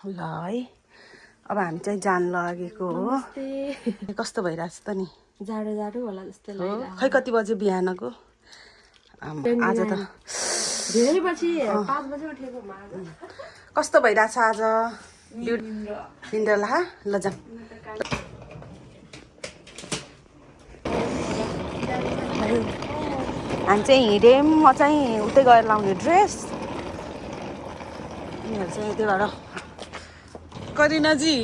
ल है अब हामी चाहिँ जान लागेको हो कस्तो भइरहेछ त नि जाडो जाडो होला जस्तो लाग्यो खै कति बजे बिहानको आज त धेरै पछि 5 बजे उठेको म आज कस्तो भइरहेछ आज निन्द्रा ल जाम हामी चाहिँ हिँड्यौँ म चाहिँ उतै गएर लाउने ड्रेस यिनीहरू चाहिँ त्यही भएर करिनाजी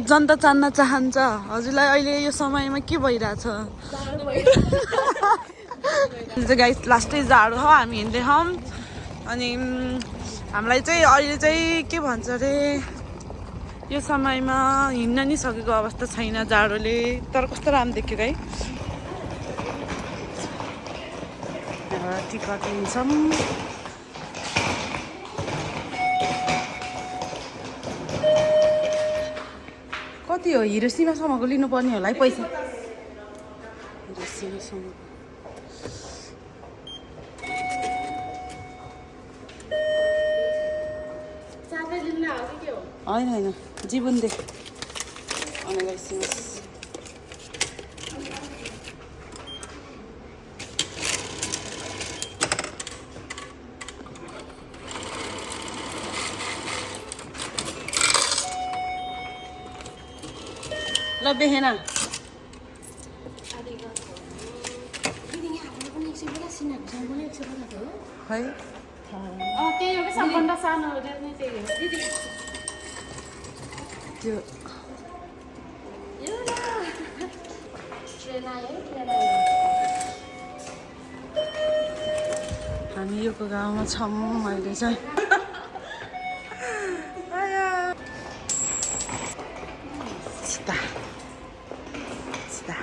जनता जान्न चाहन्छ हजुरलाई अहिले यो समयमा के भइरहेछ गाइस लास्टै जाडो हो हामी हिँड्दैछौँ अनि हामीलाई चाहिँ अहिले चाहिँ के भन्छ अरे यो समयमा हिँड्न नि सकेको अवस्था छैन जाडोले तर कस्तो राम्रो देख्यो गाई टिकट लिन्छौँ कति हो हिरोसीमासम्मको लिनुपर्ने होला है पैसा हिरोसीमासम्म होइन होइन जीवन दे ल बेहेना है त्यो हामी यो गाउँमा छौँ अहिले चाहिँ सीता सीता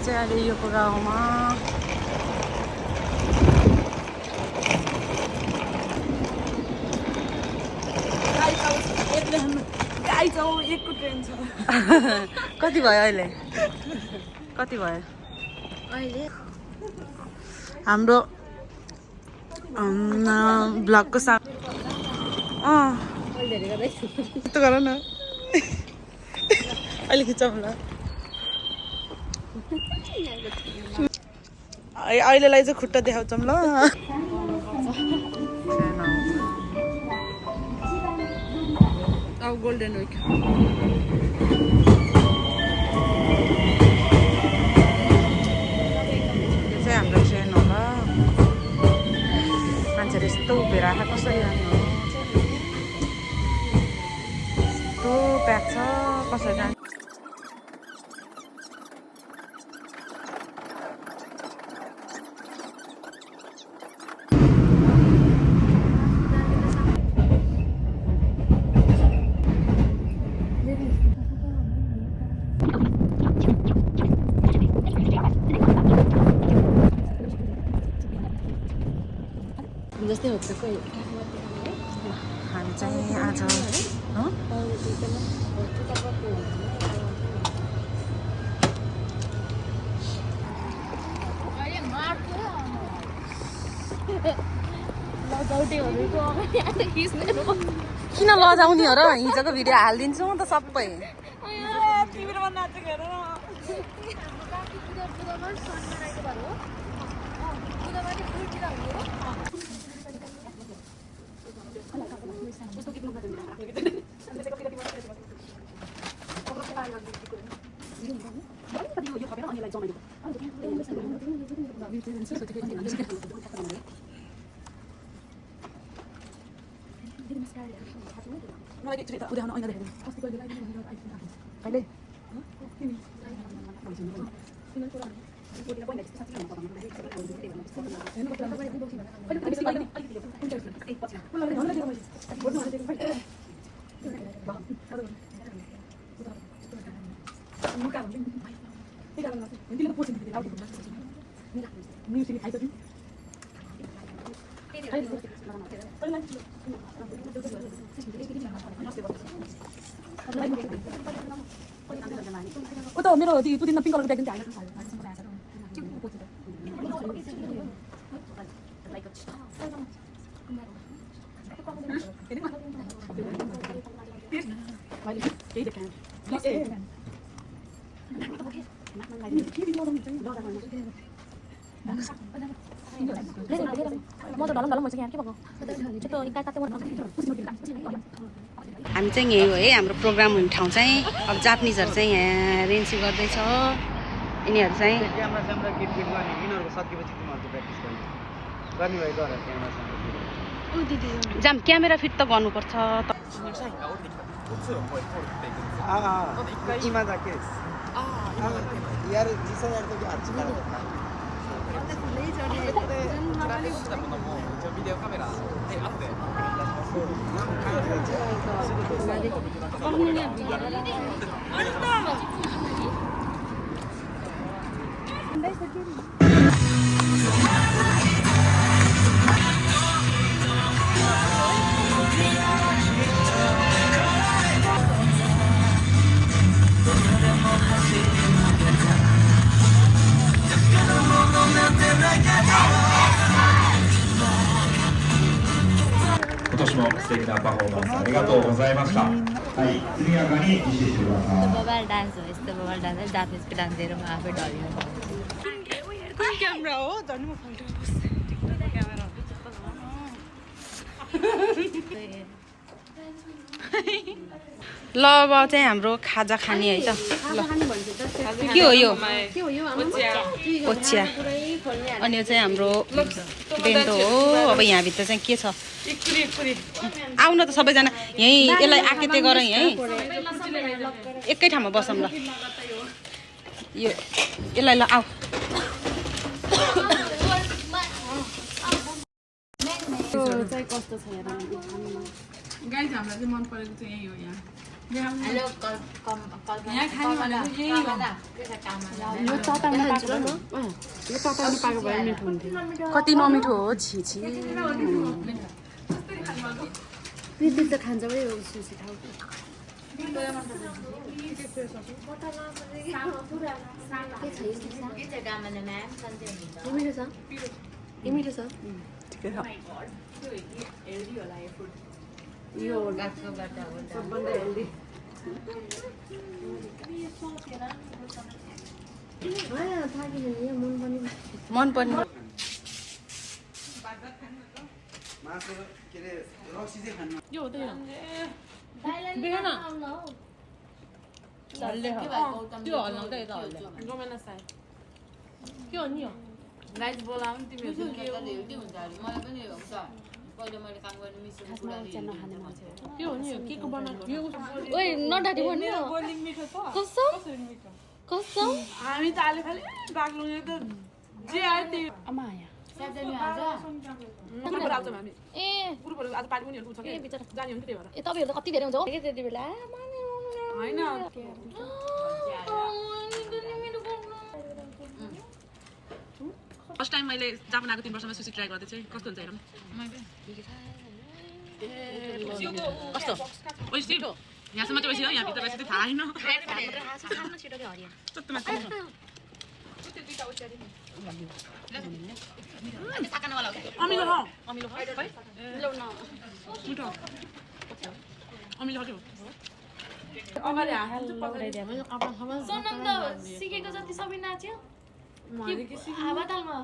चाहिँ अहिले यो गाउँमा कति भयो अहिले कति भयो अहिले हाम्रो ब्लगको साथ यस्तो गर न अहिले खिचौँ ल अहिलेलाई चाहिँ खुट्टा देखाउँछौँ ल अब गोल्डन विक यो चाहिँ हाम्रो ट्रेन होला मान्छेहरू यस्तो उभिएर आएको कसरी जाने हो यस्तो प्याक छ कसरी जाने जस्तै हो त कोही हामी चाहिँ आज किन लजाउने हो र हिजोको भिडियो हालिदिन्छु म त सबै मेरो 2 दिन पिंक कलर ब्याग हामी चाहिँ यही हो है हाम्रो प्रोग्राम हुने ठाउँ चाहिँ अब जापानिजहरू चाहिँ यहाँ रेन्सी गर्दैछ यिनीहरू चाहिँ क्यामेरा स्यामेरा किट किट गर्ने यिनीहरूको सकेपछि तिमीहरू चाहिँ प्र्याक्टिस गर्ने भयो गर क्यामेरा स्यामेरा जाम क्यामेरा फिट त गर्नुपर्छ इमा जाके यार जिसा यार तो क्या अच्छा video camera今年も素敵なパフォーマンスありがとうございました。はい、速やかに実施してください。 बबाल डान्स हो यस्तो बबाल डान्स जापानिजको डान्स हेरेर म आफै डरिनु कुन क्यामेरा हो झन् म फाल्टो क्यामेरा ल अब चाहिँ हाम्रो खाजा खाने है त ल के हो यो ओछ्या अनि यो चाहिँ हाम्रो बेन्टो हो अब यहाँभित्र चाहिँ के छ आउन त सबैजना यहीँ यसलाई आकेते गर यहीँ एकै ठाउँमा बसौँ ल यो यसलाई ल आऊ गाइज हामीलाई चाहिँ मन परेको चाहिँ यही हो यहाँ हेलो यहाँ खाने भनेको यही हो कति नमिठो हो छिछि त खान्छ पनि सुसी खाऊ मिठो छ ठिकै छ यो मन पर्ने मासु के अरे रक्सी चाहिँ खानु यो हो त यो त्यो हल्लाउँदै यता हल्ला गमेन सायद के हो नि यो गाइज बोलाऊ नि तिमीहरू के हो मलाई पनि हुन्छ पहिले मैले काम गर्ने मिसको कुरा के हो नि यो के को बनाएको यो ओइ नडाटी भन्नु बोलिङ मिठो छ कसम कसरी मिठो कसम हामी त अहिले खालि बाग्लुङले त जे आयो त्यही आमा आया गुरुपुर आउँछौँ हामी ए गुरुपुर आज पार्टी पनि हुन्छ कि जाने हुन्छ त्यही भएर ए तपाईहरु त कति धेरै हुन्छ हो त्यति बेला होइन फर्स्ट टाइम मैले जापान आएको 3 वर्षमा सुसी ट्राई गर्दै चाहिँ कस्तो हुन्छ हेरौँ कस्तो ओइसी यहाँसम्म चाहिँ ओइसी हो यहाँभित्र रहेछ थाहा होइन अमिलो हो अमिलो है मिठो अमिलो हो अगाडि सोनम त सिकेको जति सबै नाच्यो हावा तालमा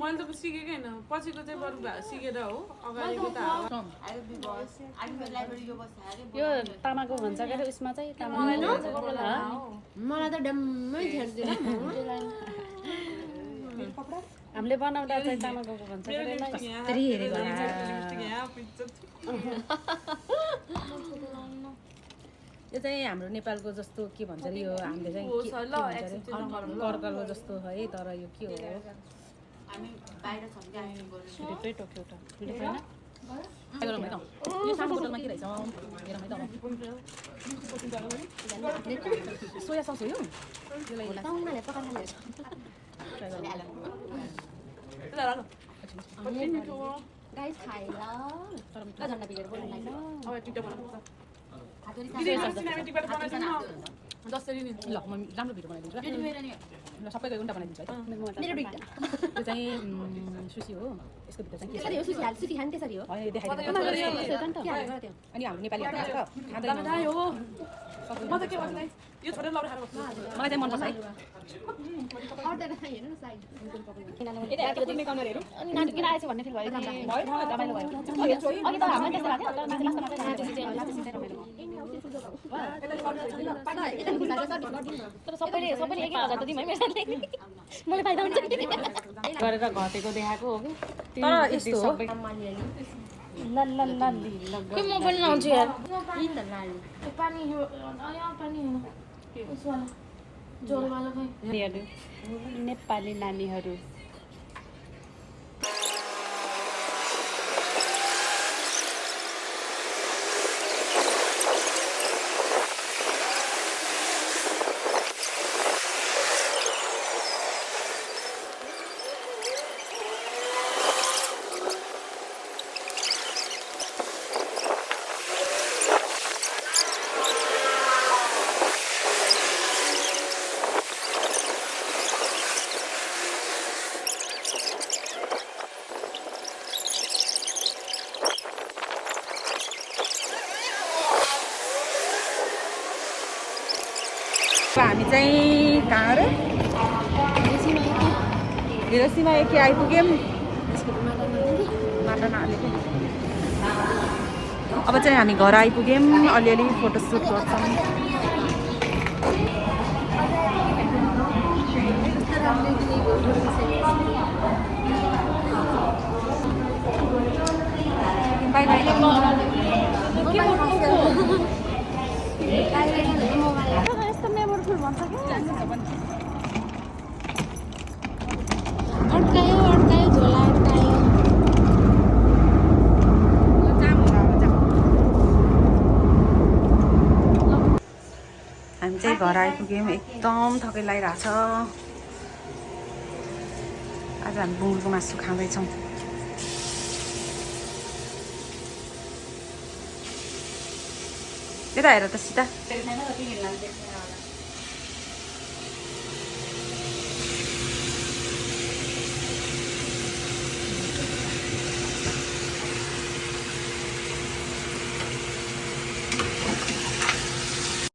मैले त सिकेकै होइन पछिको चाहिँ बरु सिकेर हो अगाडिको त यो तामाको भन्छ के उसमा चाहिँ मलाई त डम्मै छेड्दैन हामीले बनाउँदा चाहिँ तामाको भन्छ यो चाहिँ हाम्रो नेपालको जस्तो के भन्छ अरे यो हामीले चाहिँ कर्कलको जस्तो है तर यो के हो हामी बाहिर छौँ भित्रै टोक्यो एउटा गरौँ है त यो सानो बोतलमा के रहेछ हेरौँ है त सोया सस हो यो गाइस खाएर झन्डा बिगेर बोल्नु लाग्छ अब टिकटक हातुरी जसरी नि ल म राम्रो भिडियो बनाइदिन्छु ल सबैको उल्टा बनाइदिन्छु है मेरो दुईटा त्यो चाहिँ सुसी हो यसको भित्र चाहिँ के कसरी हो सुसी हाल सुसी खान त्यसरी हो होइन देखाइदिनु के हाल्नु पर्यो त्यो अनि हाम्रो नेपालीहरू त खाँदैन म त के भन्नु यो छोडेर लौरा खानु मलाई चाहिँ मनपर्छ है अर्डर हेर्नु न साइड यता कुनै कमरहरू अनि नाटक किन आएछ भन्ने फिल भयो रमाइलो भयो अघि त हाम्रो त्यस्तो लाग्यो तर माथि लास्टमा चाहिँ नाटक चाहिँ लास्टमा चाहिँ रमाइलो तर सबैले एक 1000 त दिमै मेरो साथले मलाई फाइदा हुन्छ गरेर घटेको देखाएको हो कि तर यस्तो हो खै म पनि लाउँछु यार पानी पानी जोरवाला खै नेपाली नानीहरू हामी चाहिँ कहाँ अरे हिरोसीमा एकी आइपुग्यौँ माटा नहालेको अब चाहिँ हामी घर आइपुग्यौँ अलिअलि फोटोसुट गर्छौँ बाई बाई यस्तो मेमोरेबल भन्छ कि अड्कायो झोला अड्कायो हामी चाहिँ घर आइपुग्यौँ एकदम थकै लागिरहेछ आज हामी बुङ्गुरको मासु खाँदैछौँ यता हेर त सीता